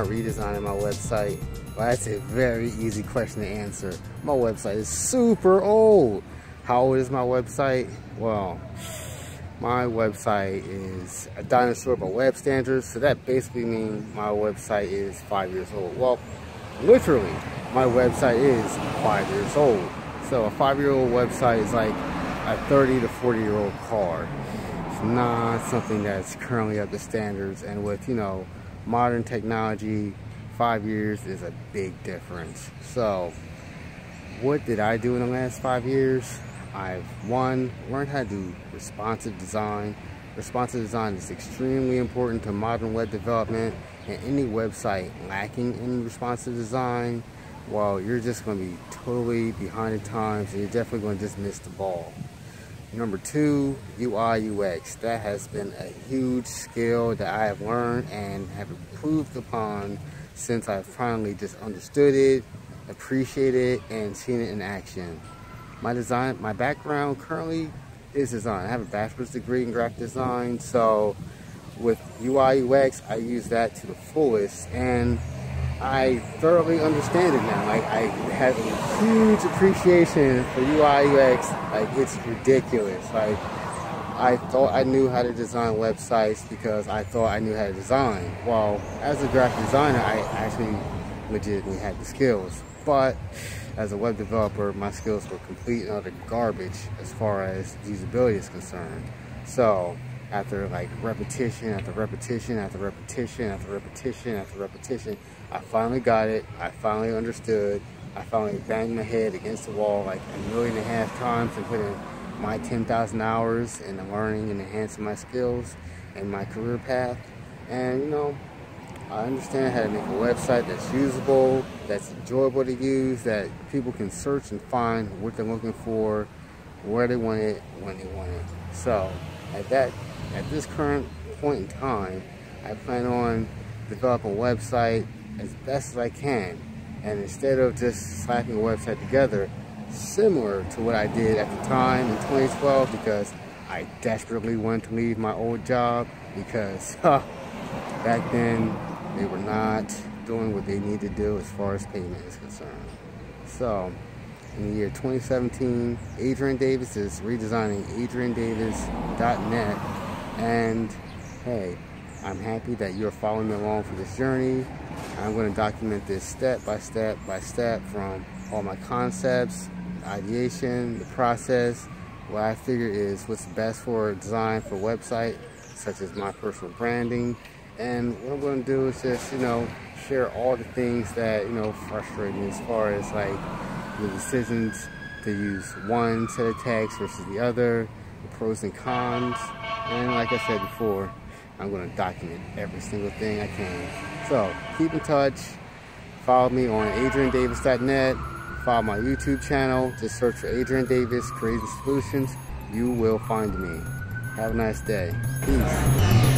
mind redesigning my website? Well, that's a very easy question to answer. My website is super old. How old is my website? Well, my website is a dinosaur by web standards, so that basically means my website is 5 years old. Well, literally, my website is 5 years old. So a 5-year-old website is like a 30 to 40-year-old car. It's not something that's currently up to standards, and with, you know, modern technology, 5 years is a big difference. So what did I do in the last 5 years? I've learned how to do responsive design. Responsive design is extremely important to modern web development, and any website lacking in responsive design, well, you're just going to be totally behind the times, and you're definitely going to just miss the ball. Number 2, UI UX. That has been a huge skill that I have learned and have improved upon since I finally just understood it, appreciated it, and seen it in action. My background currently is design. I have a bachelor's degree in graphic design, so with UI UX, I use that to the fullest, and I thoroughly understand it now. Like, I have a huge appreciation for UI UX. Like, it's ridiculous. Like, I thought I knew how to design websites because I thought I knew how to design. Well, as a graphic designer, I actually legitimately had the skills, but as a web developer, my skills were complete and utter garbage as far as usability is concerned. So after like repetition after repetition after repetition after repetition after repetition, I finally got it. I finally understood. I finally banged my head against the wall like 1.5 million times and put in my 10,000 hours in the learning and enhancing my skills and my career path. And you know, I understand how to make a website that's usable, that's enjoyable to use, that people can search and find what they're looking for, where they want it, when they want it. So at this current point in time, I plan on developing a website as best as I can. And instead of just slapping a website together, similar to what I did at the time in 2012, because I desperately wanted to leave my old job, because back then they were not doing what they need to do as far as payment is concerned. So in the year 2017, Adrian Davis is redesigning adriandavis.net, and hey, I'm happy that you're following me along for this journey. I'm going to document this step by step by step, from all my concepts, ideation, the process. What I figure is what's best for a design for a website, such as my personal branding. And what I'm going to do is just, you know, share all the things that, you know, frustrate me as far as like the decisions to use one set of text versus the other, the pros and cons. And like I said before, I'm going to document every single thing I can. So keep in touch. Follow me on adriandavis.net. Follow my YouTube channel. Just search for Adrian Davis Creative Solutions. You will find me. Have a nice day. Peace.